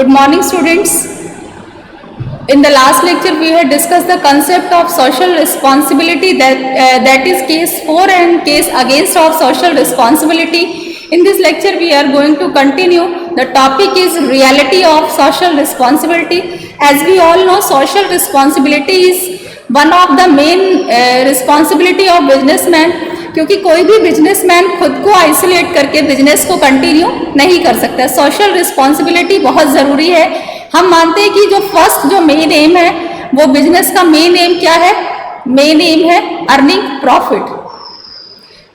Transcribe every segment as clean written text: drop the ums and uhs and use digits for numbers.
Good morning, students. In the last lecture, we had discussed the concept of social responsibility, that is case 4 and case against of social responsibility. In this lecture, we are going to continue. The topic is reality of social responsibility. As we all know, social responsibility is one of the main responsibility of businessman, क्योंकि कोई भी businessman खुद को isolate करके business को continue नहीं कर सकता। सोशल रिस्पॉन्सिबिलिटी बहुत ज़रूरी है। हम मानते हैं कि जो फर्स्ट जो मेन एम है वो बिजनेस का मेन एम क्या है? मेन एम है अर्निंग प्रॉफिट।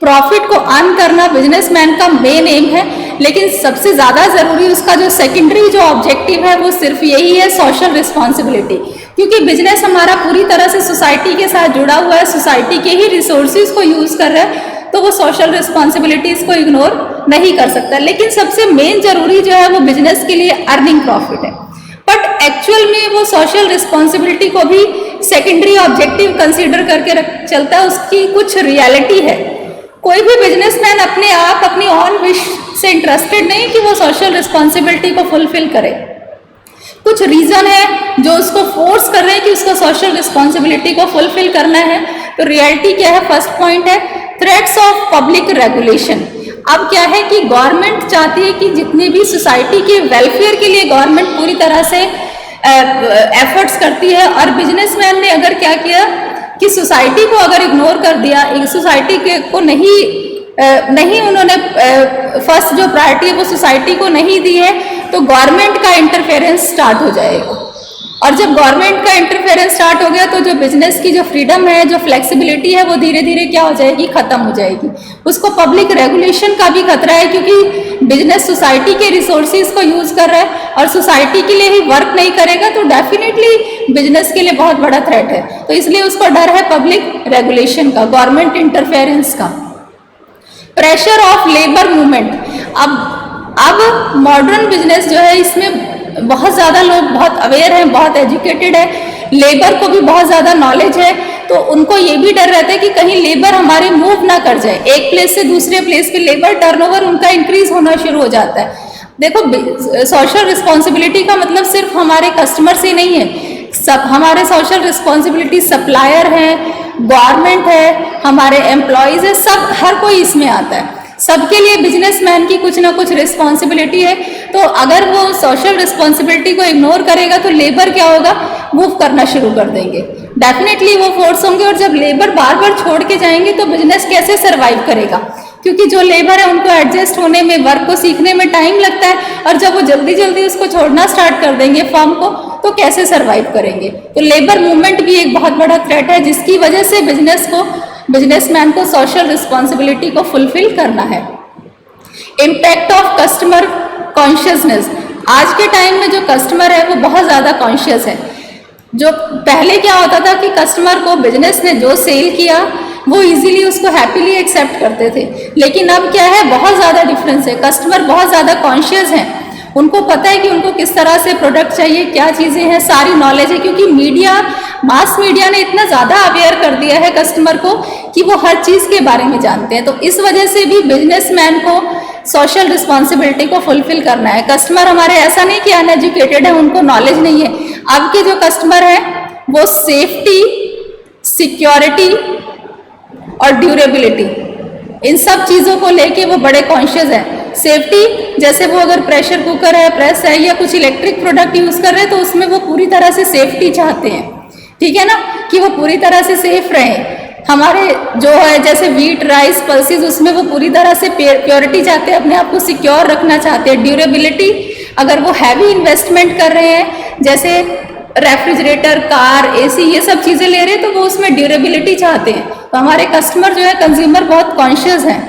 प्रॉफिट को अर्न करना बिजनेसमैन का मेन एम है, लेकिन सबसे ज़्यादा ज़रूरी उसका जो सेकेंडरी जो ऑब्जेक्टिव है वो सिर्फ यही है, सोशल रिस्पॉन्सिबिलिटी। क्योंकि बिजनेस हमारा पूरी तरह से सोसाइटी के साथ जुड़ा हुआ है, सोसाइटी के ही रिसोर्सेज को यूज़ कर रहा है, तो वो सोशल रिस्पॉन्सिबिलिटीज़ को इग्नोर नहीं कर सकता। लेकिन सबसे मेन जरूरी जो है वो बिजनेस के लिए अर्निंग प्रॉफिट है। बट एक्चुअल में वो सोशल रिस्पॉन्सिबिलिटी को भी सेकेंडरी ऑब्जेक्टिव कंसिडर करके चलता है, उसकी कुछ रियलिटी है। कोई भी बिजनेसमैन अपने आप अपनी ऑन विश से इंटरेस्टेड नहीं कि वो सोशल रिस्पॉन्सिबिलिटी को फुलफिल करे। कुछ रीज़न है जो उसको फोर्स कर रहे हैं कि उसको सोशल रिस्पॉन्सिबिलिटी को फुलफिल करना है। तो रियलिटी क्या है? फर्स्ट पॉइंट है थ्रेट्स ऑफ पब्लिक रेगुलेशन। अब क्या है कि गवर्नमेंट चाहती है कि जितनी भी सोसाइटी के वेलफेयर के लिए गवर्नमेंट पूरी तरह से एफर्ट्स करती है, और बिजनेसमैन ने अगर क्या किया कि सोसाइटी को अगर इग्नोर कर दिया, सोसाइटी के को नहीं उन्होंने फर्स्ट जो प्रायोरिटी है वो सोसाइटी को नहीं दी है, तो गवर्नमेंट का इंटरफेरेंस स्टार्ट हो जाएगा। और जब गवर्नमेंट का इंटरफेरेंस स्टार्ट हो गया तो जो बिजनेस की जो फ्रीडम है, जो फ्लेक्सिबिलिटी है, वो धीरे धीरे क्या हो जाएगी? खत्म हो जाएगी। उसको पब्लिक रेगुलेशन का भी खतरा है, क्योंकि बिजनेस सोसाइटी के रिसोर्सेज को यूज कर रहा है और सोसाइटी के लिए ही वर्क नहीं करेगा तो डेफिनेटली बिजनेस के लिए बहुत बड़ा थ्रेट है। तो इसलिए उसको डर है पब्लिक रेगुलेशन का, गवर्नमेंट इंटरफेरेंस का। Pressure of labour movement. अब मॉडर्न बिजनेस जो है इसमें बहुत ज़्यादा लोग बहुत अवेयर हैं, बहुत एजुकेटेड है, लेबर को भी बहुत ज़्यादा नॉलेज है, तो उनको ये भी डर रहता है कि कहीं लेबर हमारे मूव ना कर जाए, एक प्लेस से दूसरे प्लेस पे लेबर टर्नओवर उनका इंक्रीज होना शुरू हो जाता है। देखो, सोशल रिस्पॉन्सिबिलिटी का मतलब सिर्फ हमारे कस्टमर से नहीं है, सब हमारे सोशल रिस्पॉन्सिबिलिटी सप्लायर हैं, गवर्नमेंट है, हमारे एम्प्लॉयज़ है, सब हर कोई इसमें आता है। सबके लिए बिजनेसमैन की कुछ ना कुछ रिस्पॉन्सिबिलिटी है। तो अगर वो सोशल रिस्पॉन्सिबिलिटी को इग्नोर करेगा तो लेबर क्या होगा? मूव करना शुरू कर देंगे, डेफिनेटली वो फोर्स होंगे। और जब लेबर बार बार छोड़ के जाएंगे तो बिजनेस कैसे सर्वाइव करेगा? क्योंकि जो लेबर है उनको एडजस्ट होने में, वर्क को सीखने में टाइम लगता है, और जब वो जल्दी जल्दी उसको छोड़ना स्टार्ट कर देंगे फर्म को, तो कैसे सर्वाइव करेंगे? तो लेबर मूवमेंट भी एक बहुत बड़ा थ्रेट है, जिसकी वजह से बिजनेसमैन को सोशल रिस्पॉन्सिबिलिटी को फुलफिल करना है। Impact of customer consciousness. आज के टाइम में जो कस्टमर है वो बहुत ज़्यादा कॉन्शियस है। जो पहले क्या होता था कि कस्टमर को बिजनेस ने जो सेल किया वो इजीली उसको हैप्पीली एक्सेप्ट करते थे, लेकिन अब क्या है? बहुत ज़्यादा डिफरेंस है। कस्टमर बहुत ज़्यादा कॉन्शियस हैं, उनको पता है कि उनको किस तरह से प्रोडक्ट चाहिए, क्या चीज़ें हैं, सारी नॉलेज है, क्योंकि मास मीडिया ने इतना ज़्यादा अवेयर कर दिया है कस्टमर को कि वो हर चीज़ के बारे में जानते हैं। तो इस वजह से भी बिजनेसमैन को सोशल रिस्पॉन्सिबिलिटी को फुलफिल करना है। कस्टमर हमारे ऐसा नहीं कि अनएजुकेटेड है, उनको नॉलेज नहीं है। अब के जो कस्टमर हैं वो सेफ्टी, सिक्योरिटी और ड्यूरेबिलिटी, इन सब चीज़ों को लेके वो बड़े कॉन्शियस हैं। सेफ्टी, जैसे वो अगर प्रेशर कुकर है, प्रेस है, या कुछ इलेक्ट्रिक प्रोडक्ट यूज़ कर रहे हैं तो उसमें वो पूरी तरह से सेफ्टी चाहते हैं, ठीक है ना, कि वो पूरी तरह से सेफ रहें। हमारे जो है जैसे वीट, राइस, पल्सेस, उसमें वो पूरी तरह से प्योरिटी चाहते हैं, अपने आप को सिक्योर रखना चाहते हैं। ड्यूरेबिलिटी, अगर वो हैवी इन्वेस्टमेंट कर रहे हैं, जैसे रेफ्रिजरेटर, कार, एसी, ये सब चीज़ें ले रहे हैं, तो वो उसमें ड्यूरेबिलिटी चाहते हैं। तो हमारे कस्टमर जो है, कंज्यूमर बहुत कॉन्शियस हैं।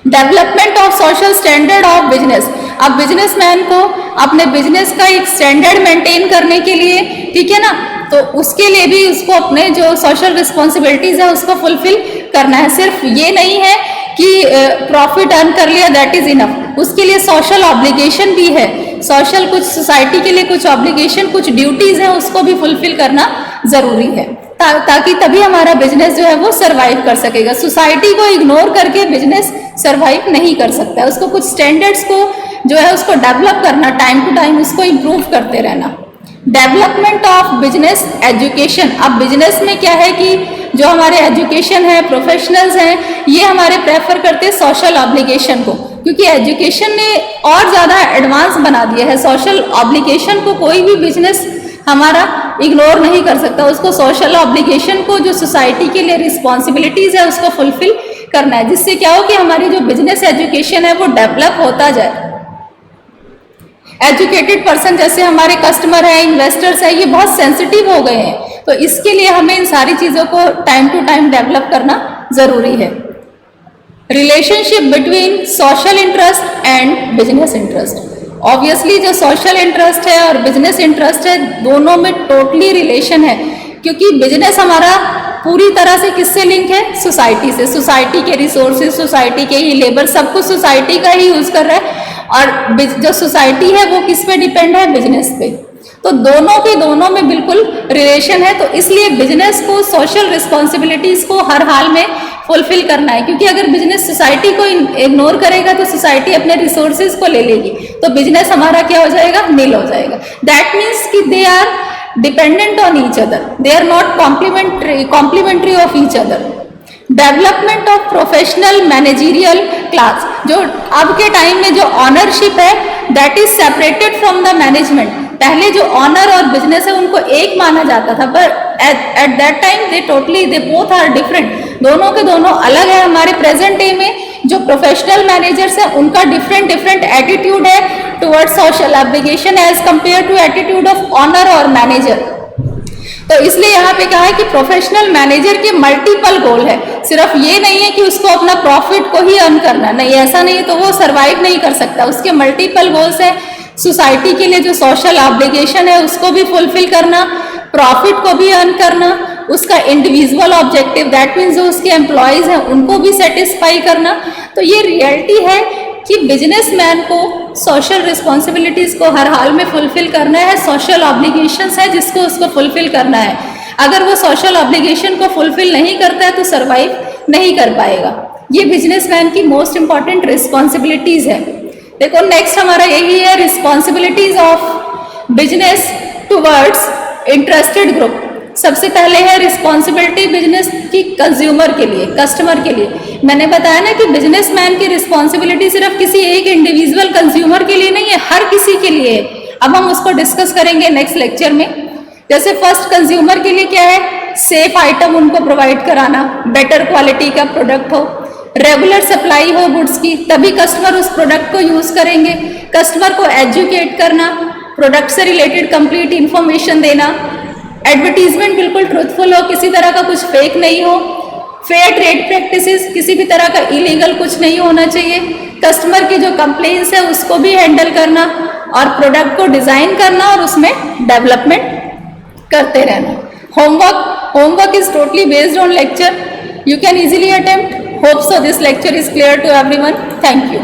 Development of social standard of business. अब बिजनेसमैन को अपने बिजनेस का एक स्टैंडर्ड मेंटेन करने के लिए, ठीक है ना, तो उसके लिए भी उसको अपने जो सोशल रिस्पॉन्सिबिलिटीज़ है उसको फुलफिल करना है। सिर्फ ये नहीं है कि प्रॉफिट अर्न कर लिया दैट इज़ इनफ, उसके लिए सोशल ऑब्लिगेशन भी है। सोशल कुछ सोसाइटी के लिए कुछ ऑब्लिगेशन, कुछ ड्यूटीज़ हैं, उसको भी फुलफिल करना ज़रूरी है, ताकि तभी हमारा बिजनेस जो है वो सर्वाइव कर सकेगा। सोसाइटी को इग्नोर करके बिजनेस सर्वाइव नहीं कर सकता है, उसको कुछ स्टैंडर्ड्स को जो है उसको डेवलप करना, टाइम टू टाइम उसको इम्प्रूव करते रहना। डेवलपमेंट ऑफ बिजनेस एजुकेशन, अब बिजनेस में क्या है कि जो हमारे एजुकेशन है, प्रोफेशनल्स हैं, ये हमारे प्रेफर करते हैं सोशल ऑब्लिगेशन को, क्योंकि एजुकेशन ने और ज़्यादा एडवांस बना दिया है। सोशल ऑब्लिगेशन को कोई भी बिजनेस हमारा इग्नोर नहीं कर सकता, उसको सोशल ऑब्लिगेशन को, जो सोसाइटी के लिए रिस्पॉन्सिबिलिटीज़ है, उसको फुलफिल करना है, जिससे क्या हो कि हमारी जो बिजनेस एजुकेशन है वो डेवलप होता जाए। एजुकेटेड पर्सन जैसे हमारे कस्टमर हैं, इन्वेस्टर्स हैं, ये बहुत सेंसिटिव हो गए हैं, तो इसके लिए हमें इन सारी चीज़ों को टाइम टू टाइम डेवलप करना ज़रूरी है। Relationship between social interest and business interest, obviously जो सोशल इंटरेस्ट है और बिजनेस इंटरेस्ट है, दोनों में टोटली रिलेशन है, क्योंकि बिजनेस हमारा पूरी तरह से किससे लिंक है? सोसाइटी से। सोसाइटी के रिसोर्सेज, सोसाइटी के ही लेबर, सब कुछ सोसाइटी का ही यूज कर रहा है, और जो सोसाइटी है वो किस पे डिपेंड है? बिजनेस पे। तो दोनों के दोनों में बिल्कुल रिलेशन है, तो इसलिए बिजनेस को सोशल रिस्पॉन्सिबिलिटीज को हर हाल में फुलफिल करना है, क्योंकि अगर बिजनेस सोसाइटी को इग्नोर करेगा तो सोसाइटी अपने रिसोर्सेज को ले लेगी, तो बिजनेस हमारा क्या हो जाएगा? नील हो जाएगा। दैट मीन्स कि they are dependent on each other, they are not complementary of each other. Development of professional managerial class, जो अब के टाइम में जो ऑनरशिप है that is separated from the management. पहले जो ऑनर और बिजनेस है उनको एक माना जाता था, पर at that time they both are different, दोनों के दोनों अलग है। हमारे प्रेजेंट डे में जो प्रोफेशनल मैनेजर्स हैं उनका डिफरेंट एटीट्यूड है towards social obligation as compare to attitude of owner और मैनेजर। तो इसलिए यहाँ पे कहा है कि प्रोफेशनल मैनेजर के मल्टीपल गोल है, सिर्फ ये नहीं है कि उसको अपना प्रॉफिट को ही अर्न करना, नहीं, ऐसा नहीं, तो वो सरवाइव नहीं कर सकता। उसके मल्टीपल गोल्स है, सोसाइटी के लिए जो सोशल ऑब्लिगेशन है उसको भी फुलफिल करना, प्रॉफिट को भी अर्न करना, उसका इंडिविजुअल ऑब्जेक्टिव दैट मीन्स जो उसके एम्प्लॉयज हैं उनको भी सेटिस्फाई करना। तो ये रियलिटी है कि बिजनेसमैन को सोशल रिस्पॉन्सिबिलिटीज़ को हर हाल में फुलफिल करना है, सोशल ऑब्लिगेशंस है जिसको उसको फुलफिल करना है। अगर वो सोशल ऑब्लिगेशन को फुलफिल नहीं करता है तो सरवाइव नहीं कर पाएगा। ये बिजनेसमैन की मोस्ट इंपॉर्टेंट रिस्पॉन्सिबिलिटीज़ है। देखो नेक्स्ट हमारा यही है, responsibilities of business towards interested group. सबसे पहले है रिस्पॉन्सिबिलिटी बिजनेस की कंज्यूमर के लिए, कस्टमर के लिए। मैंने बताया ना कि बिजनेसमैन की रिस्पॉन्सिबिलिटी सिर्फ किसी एक इंडिविजुअल कंज्यूमर के लिए नहीं है, हर किसी के लिए है। अब हम उसको डिस्कस करेंगे नेक्स्ट लेक्चर में। जैसे फर्स्ट कंज्यूमर के लिए क्या है? सेफ आइटम उनको प्रोवाइड कराना, बेटर क्वालिटी का प्रोडक्ट हो, रेगुलर सप्लाई हो गुड्स की, तभी कस्टमर उस प्रोडक्ट को यूज करेंगे। कस्टमर को एजुकेट करना, प्रोडक्ट से रिलेटेड कंप्लीट इंफॉर्मेशन देना, एडवर्टीजमेंट बिल्कुल ट्रूथफुल हो, किसी तरह का कुछ फेक नहीं हो, फेयर ट्रेड प्रैक्टिसेस, किसी भी तरह का इलीगल कुछ नहीं होना चाहिए, कस्टमर की जो कंप्लेंट्स है उसको भी हैंडल करना, और प्रोडक्ट को डिजाइन करना और उसमें डेवलपमेंट करते रहना। Homework is totally based on lecture. You can easily attempt. Hope so this lecture is clear to everyone. Thank you.